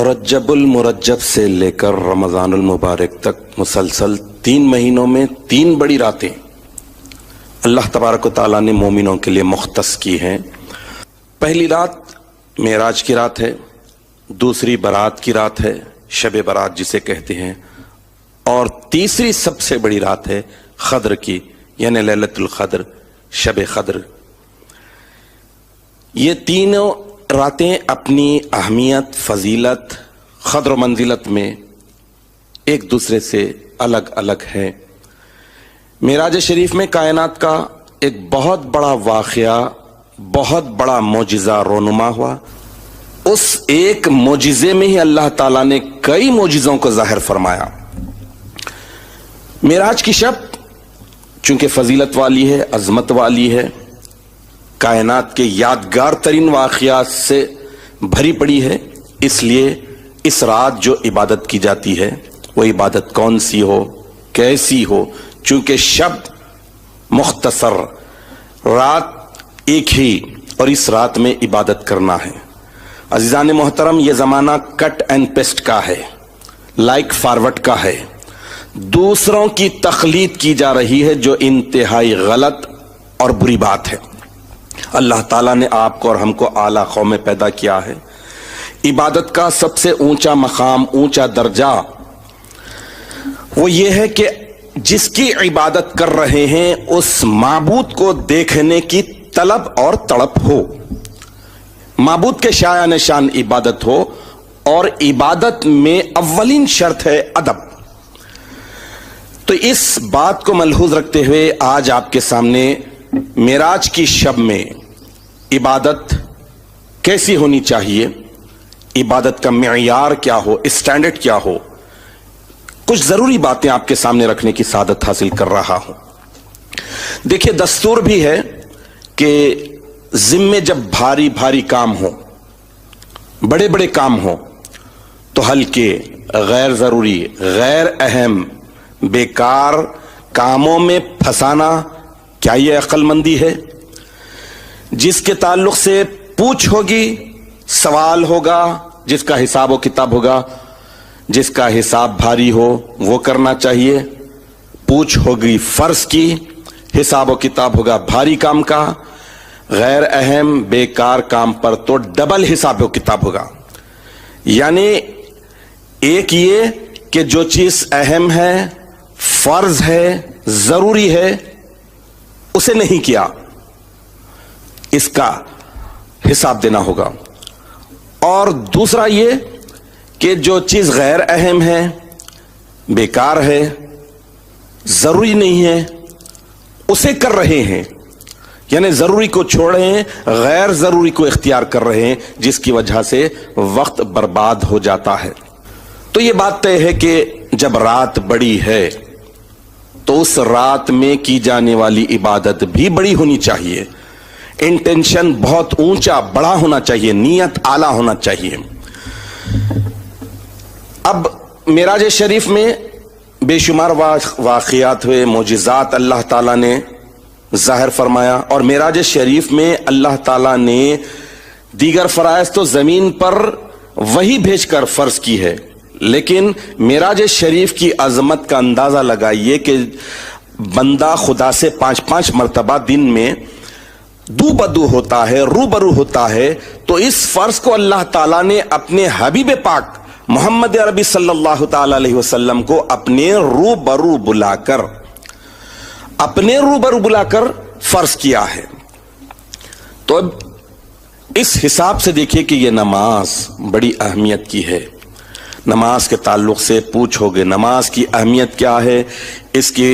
رجب المرجب سے لے کر رمضان المبارک تک مسلسل 3 مہینوں میں 3 بڑی راتیں اللہ تبارک و تعالیٰ نے مومنوں کے لیے مختص کی ہیں۔ پہلی رات معراج کی رات ہے، دوسری برات کی رات ہے، شب برات جسے کہتے ہیں، اور تیسری سب سے بڑی رات ہے قدر کی، یعنی لیلۃ القدر، شب قدر۔ یہ تینوں راتیں اپنی اہمیت، فضیلت، قدر و منزلت میں ایک دوسرے سے الگ الگ ہیں۔ معراج شریف میں کائنات کا ایک بہت بڑا واقعہ، بہت بڑا معجزہ رونما ہوا۔ اس ایک معجزے میں ہی اللہ تعالیٰ نے کئی معجزوں کو ظاہر فرمایا۔ معراج کی شب چونکہ فضیلت والی ہے، عظمت والی ہے، کائنات کے یادگار ترین واقعات سے بھری پڑی ہے، اس لیے اس رات جو عبادت کی جاتی ہے وہ عبادت کون سی ہو، کیسی ہو، چونکہ شب مختصر، رات ایک ہی، اور اس رات میں عبادت کرنا ہے۔ عزیزان محترم، یہ زمانہ کٹ اینڈ پیسٹ کا ہے، لائک فارورڈ کا ہے، دوسروں کی تقلید کی جا رہی ہے جو انتہائی غلط اور بری بات ہے۔ اللہ تعالیٰ نے آپ کو اور ہم کو اعلیٰ قوم میں پیدا کیا ہے۔ عبادت کا سب سے اونچا مقام، اونچا درجہ وہ یہ ہے کہ جس کی عبادت کر رہے ہیں اس معبود کو دیکھنے کی طلب اور تڑپ ہو، معبود کے شایع نشان عبادت ہو، اور عبادت میں اولین شرط ہے ادب۔ تو اس بات کو ملحوظ رکھتے ہوئے آج آپ کے سامنے معراج کی شب میں عبادت کیسی ہونی چاہیے، عبادت کا معیار کیا ہو، اسٹینڈرڈ کیا ہو، کچھ ضروری باتیں آپ کے سامنے رکھنے کی سعادت حاصل کر رہا ہوں۔ دیکھیے، دستور بھی ہے کہ ذمے جب بھاری بھاری کام ہو، بڑے بڑے کام ہو، تو ہلکے، غیر ضروری، غیر اہم، بیکار کاموں میں پھنسانا کیا یہ عقل مندی ہے؟ جس کے تعلق سے پوچھ ہوگی، سوال ہوگا، جس کا حساب و کتاب ہوگا، جس کا حساب بھاری ہو وہ کرنا چاہیے۔ پوچھ ہوگی فرض کی، حساب و کتاب ہوگا بھاری کام کا، غیر اہم بیکار کام پر تو ڈبل حساب و کتاب ہوگا۔ یعنی ایک یہ کہ جو چیز اہم ہے، فرض ہے، ضروری ہے، اسے نہیں کیا، اس کا حساب دینا ہوگا۔ اور دوسرا یہ کہ جو چیز غیر اہم ہے، بیکار ہے، ضروری نہیں ہے، اسے کر رہے ہیں، یعنی ضروری کو چھوڑ رہے ہیں، غیر ضروری کو اختیار کر رہے ہیں، جس کی وجہ سے وقت برباد ہو جاتا ہے۔ تو یہ بات طے ہے کہ جب رات بڑی ہے تو اس رات میں کی جانے والی عبادت بھی بڑی ہونی چاہیے، انٹینشن بہت اونچا بڑا ہونا چاہیے، نیت اعلیٰ ہونا چاہیے۔ اب معراج شریف میں بے شمار واقعات ہوئے، معجزات اللہ تعالیٰ نے ظاہر فرمایا، اور معراج شریف میں اللہ تعالیٰ نے دیگر فرائض تو زمین پر وہی بھیج کر فرض کی ہے، لیکن معراج شریف کی عظمت کا اندازہ لگائیے کہ بندہ خدا سے 5 مرتبہ دن میں دو بدو ہوتا ہے، روبرو ہوتا ہے، تو اس فرض کو اللہ تعالیٰ نے اپنے حبیب پاک محمد عربی صلی اللہ تعالی علیہ وسلم کو اپنے روبرو بلا کر فرض کیا ہے۔ تو اب اس حساب سے دیکھیے کہ یہ نماز بڑی اہمیت کی ہے۔ نماز کے تعلق سے پوچھو گے نماز کی اہمیت کیا ہے، اس کی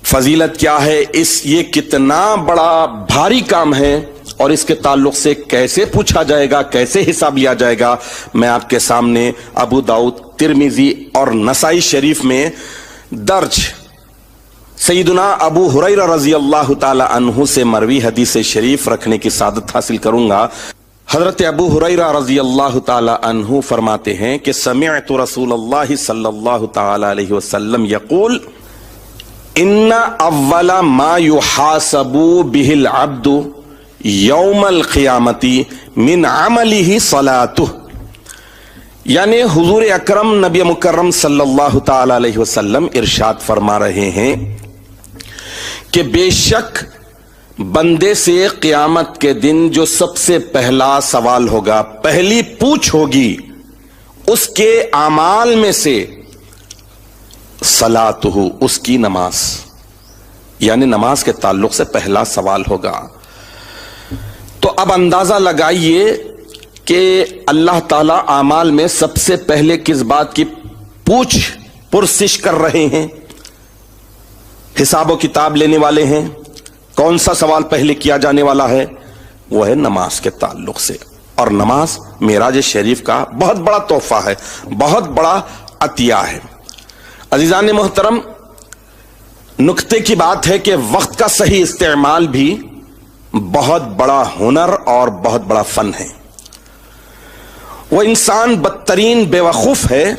فضیلت کیا ہے، یہ کتنا بڑا بھاری کام ہے، اور اس کے تعلق سے کیسے پوچھا جائے گا، کیسے حساب لیا جائے گا، میں آپ کے سامنے ابو داؤد، ترمذی اور نسائی شریف میں درج سیدنا ابو ہریرہ رضی اللہ تعالی عنہ سے مروی حدیث شریف رکھنے کی سعادت حاصل کروں گا۔ حضرت ابو ہریرہ رضی اللہ تعالی عنہ فرماتے ہیں کہ سمعت رسول اللہ صلی اللہ تعالی علیہ وسلم یقول ان اول ما يحاسب به العبد یوم القیامت من عملہ صلاتہ، یعنی حضور اکرم نبی مکرم صلی اللہ تعالی علیہ وسلم ارشاد فرما رہے ہیں کہ بے شک بندے سے قیامت کے دن جو سب سے پہلا سوال ہوگا، پہلی پوچھ ہوگی، اس کے اعمال میں سے صلاتہ، اس کی نماز، یعنی نماز کے تعلق سے پہلا سوال ہوگا۔ تو اب اندازہ لگائیے کہ اللہ تعالی اعمال میں سب سے پہلے کس بات کی پرسش کر رہے ہیں، حساب و کتاب لینے والے ہیں، کون سا سوال پہلے کیا جانے والا ہے؟ وہ ہے نماز کے تعلق سے۔ اور نماز معراج شریف کا بہت بڑا تحفہ ہے، بہت بڑا عطیہ ہے۔ عزیزان محترم، نکتے کی بات ہے کہ وقت کا صحیح استعمال بھی بہت بڑا ہنر اور بہت بڑا فن ہے۔ وہ انسان بدترین بے وقوف ہے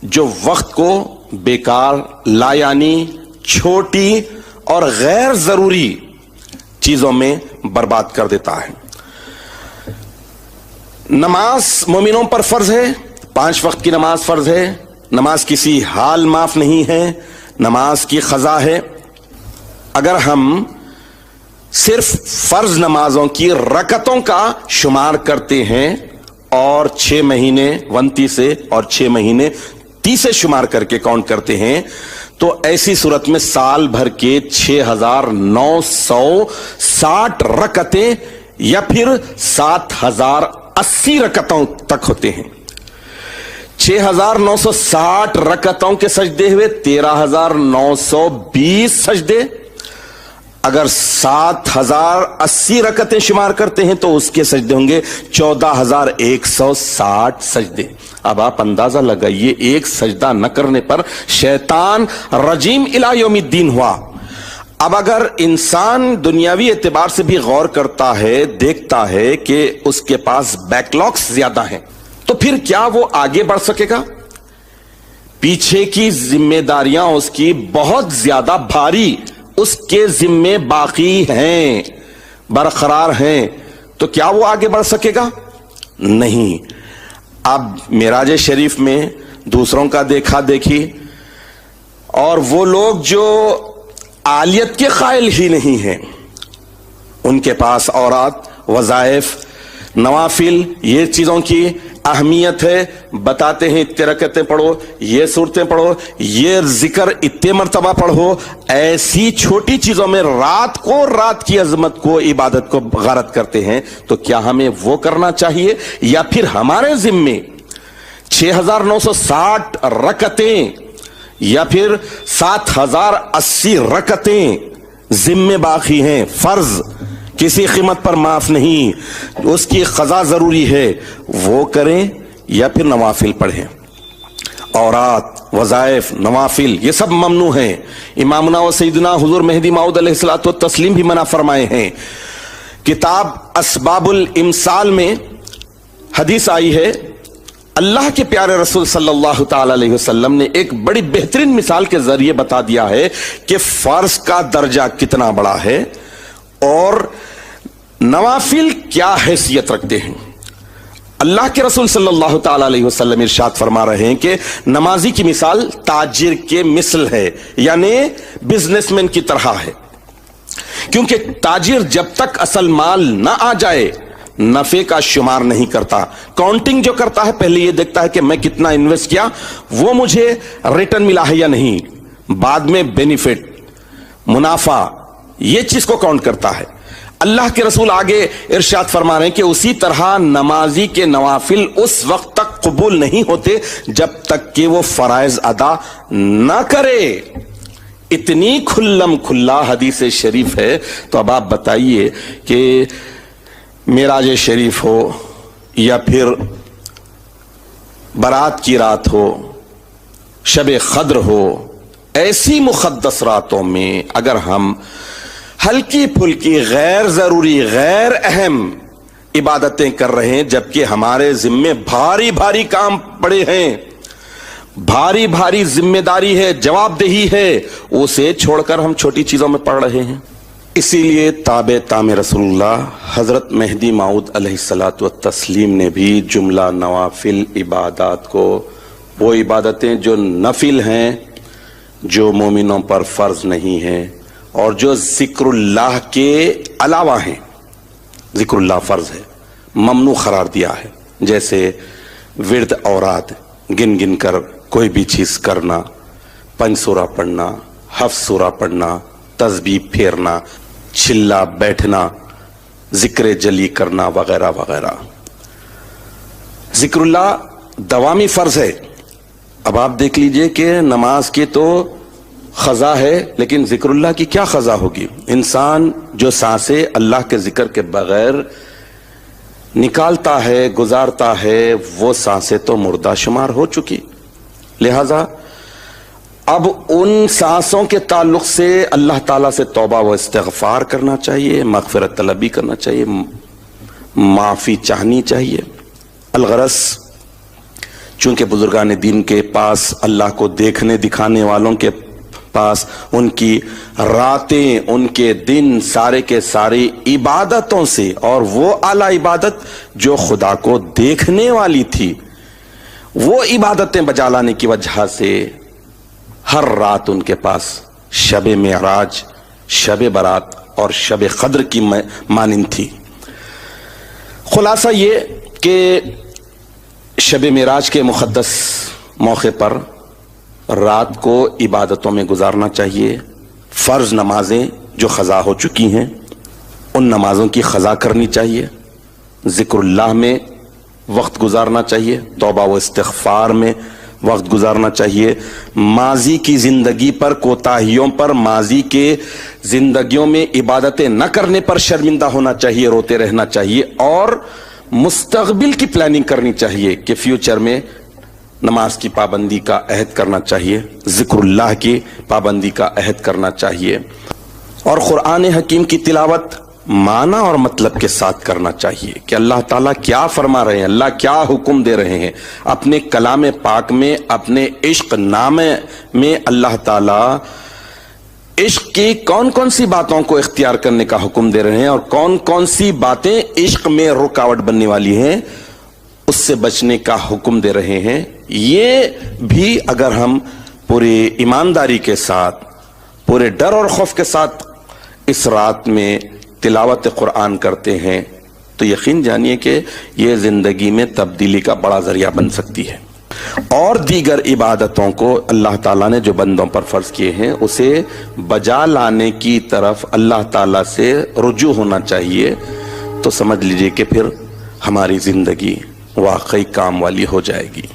جو وقت کو بیکار، لایعنی، چھوٹی اور غیر ضروری چیزوں میں برباد کر دیتا ہے۔ نماز مومنوں پر فرض ہے، 5 وقت کی نماز فرض ہے، نماز کسی حال معاف نہیں ہے، نماز کی قضا ہے۔ اگر ہم صرف فرض نمازوں کی رکعتوں کا شمار کرتے ہیں اور 6 مہینے 29 سے اور 6 مہینے 30 سے شمار کر کے کاؤنٹ کرتے ہیں تو ایسی صورت میں سال بھر کے 6960 رکعتیں یا پھر 7080 رکعتوں تک ہوتے ہیں۔ 6960 رکعتوں کے سجدے ہوئے 13920 سجدے۔ اگر 7080 رکعتیں شمار کرتے ہیں تو اس کے سجدے ہوں گے 14160 سجدے۔ اب آپ اندازہ لگائیے، ایک سجدہ نہ کرنے پر شیطان رجیم الی یوم الدین ہوا۔ اب اگر انسان دنیاوی اعتبار سے بھی غور کرتا ہے، دیکھتا ہے کہ اس کے پاس بیک لاگز زیادہ ہیں، تو پھر کیا وہ آگے بڑھ سکے گا؟ پیچھے کی ذمہ داریاں اس کی بہت زیادہ بھاری اس کے ذمے باقی ہیں، برقرار ہیں، تو کیا وہ آگے بڑھ سکے گا؟ نہیں۔ اب معراج شریف میں دوسروں کا دیکھا دیکھی اور وہ لوگ جو عالیت کے قائل ہی نہیں ہیں، ان کے پاس اورات، وظائف، نوافل، یہ چیزوں کی اہمیت ہے، بتاتے ہیں اتنے رکعتیں پڑھو، یہ صورتیں پڑھو، یہ ذکر اتنے مرتبہ پڑھو۔ ایسی چھوٹی چیزوں میں رات کی عظمت کو، عبادت کو غارت کرتے ہیں، تو کیا ہمیں وہ کرنا چاہیے؟ یا پھر ہمارے ذمے 6960 رکعتیں یا پھر 7080 رکعتیں ذمے باقی ہیں، فرض کسی قیمت پر معاف نہیں، اس کی قضا ضروری ہے، وہ کریں یا پھر نوافل پڑھیں۔ اورات، وظائف، نوافل یہ سب ممنوع ہیں۔ امامنا و سیدنا حضور مہدی موعود علیہ الصلوۃ والتسلیم بھی منع فرمائے ہیں۔ کتاب اسباب الامسال میں حدیث آئی ہے، اللہ کے پیارے رسول صلی اللہ تعالی علیہ وسلم نے ایک بڑی بہترین مثال کے ذریعے بتا دیا ہے کہ فرض کا درجہ کتنا بڑا ہے اور نوافل کیا حیثیت رکھتے ہیں۔ اللہ کے رسول صلی اللہ تعالی علیہ وسلم ارشاد فرما رہے ہیں کہ نمازی کی مثال تاجر کے مثل ہے، یعنی بزنس مین کی طرح ہے، کیونکہ تاجر جب تک اصل مال نہ آ جائے نفع کا شمار نہیں کرتا۔ کاؤنٹنگ جو کرتا ہے پہلے یہ دیکھتا ہے کہ میں کتنا انویسٹ کیا، وہ مجھے ریٹرن ملا ہے یا نہیں، بعد میں بینیفٹ، منافع، یہ چیز کو کاؤنٹ کرتا ہے۔ اللہ کے رسول آگے ارشاد فرما رہے ہیں کہ اسی طرح نمازی کے نوافل اس وقت تک قبول نہیں ہوتے جب تک کہ وہ فرائض ادا نہ کرے۔ اتنی کھلم کھلا حدیث شریف ہے، تو اب آپ بتائیے کہ معراج شریف ہو یا پھر برات کی رات ہو، شب قدر ہو، ایسی مقدس راتوں میں اگر ہم ہلکی پھلکی غیر ضروری غیر اہم عبادتیں کر رہے ہیں جبکہ ہمارے ذمے بھاری بھاری کام پڑے ہیں، بھاری بھاری ذمہ داری ہے، جواب دہی ہے، اسے چھوڑ کر ہم چھوٹی چیزوں میں پڑ رہے ہیں۔ اسی لیے تابع تام رسولullah حضرت مہدی موعود علیہ الصلوۃ والتسلیم نے بھی جملہ نوافل عبادات کو، وہ عبادتیں جو نفل ہیں، جو مومنوں پر فرض نہیں ہیں اور جو ذکر اللہ کے علاوہ ہیں، ذکر اللہ فرض ہے، ممنوع قرار دیا ہے، جیسے ورد اوراد گن گن کر کوئی بھی چیز کرنا، 5 سورہ پڑھنا، 7 سورہ پڑھنا، تسبیح پھیرنا، چلا بیٹھنا، ذکر جلی کرنا وغیرہ وغیرہ۔ ذکر اللہ دوامی فرض ہے۔ اب آپ دیکھ لیجئے کہ نماز کی تو قضا ہے، لیکن ذکر اللہ کی کیا قضا ہوگی؟ انسان جو سانسیں اللہ کے ذکر کے بغیر نکالتا ہے، گزارتا ہے، وہ سانسیں تو مردہ شمار ہو چکی۔ لہذا اب ان سانسوں کے تعلق سے اللہ تعالیٰ سے توبہ و استغفار کرنا چاہیے، مغفرت طلبی کرنا چاہیے، معافی چاہنی چاہیے۔ الغرض چونکہ بزرگان دین کے پاس، اللہ کو دیکھنے دکھانے والوں کے پاس، ان کی راتیں، ان کے دن سارے کے سارے عبادتوں سے، اور وہ اعلیٰ عبادت جو خدا کو دیکھنے والی تھی، وہ عبادتیں بجا لانے کی وجہ سے ہر رات ان کے پاس شب معراج، شب برات اور شب قدر کی مانند تھی۔ خلاصہ یہ کہ شب معراج کے مقدس موقع پر رات کو عبادتوں میں گزارنا چاہیے۔ فرض نمازیں جو قضا ہو چکی ہیں ان نمازوں کی قضا کرنی چاہیے، ذکر اللہ میں وقت گزارنا چاہیے، توبہ و استغفار میں وقت گزارنا چاہیے، ماضی کی زندگی پر، کوتاہیوں پر، ماضی کے زندگیوں میں عبادتیں نہ کرنے پر شرمندہ ہونا چاہیے، روتے رہنا چاہیے، اور مستقبل کی پلاننگ کرنی چاہیے کہ فیوچر میں نماز کی پابندی کا عہد کرنا چاہیے، ذکر اللہ کی پابندی کا عہد کرنا چاہیے، اور قرآن حکیم کی تلاوت معنی اور مطلب کے ساتھ کرنا چاہیے کہ اللہ تعالیٰ کیا فرما رہے ہیں، اللہ کیا حکم دے رہے ہیں۔ اپنے کلام پاک میں، اپنے عشق نامے میں اللہ تعالیٰ عشق کی کون کون سی باتوں کو اختیار کرنے کا حکم دے رہے ہیں، اور کون کون سی باتیں عشق میں رکاوٹ بننے والی ہیں، اس سے بچنے کا حکم دے رہے ہیں۔ یہ بھی اگر ہم پوری ایمانداری کے ساتھ، پورے ڈر اور خوف کے ساتھ اس رات میں تلاوت قرآن کرتے ہیں تو یقین جانیے کہ یہ زندگی میں تبدیلی کا بڑا ذریعہ بن سکتی ہے۔ اور دیگر عبادتوں کو اللہ تعالیٰ نے جو بندوں پر فرض کیے ہیں اسے بجا لانے کی طرف اللہ تعالیٰ سے رجوع ہونا چاہیے، تو سمجھ لیجئے کہ پھر ہماری زندگی واقعی کام والی ہو جائے گی۔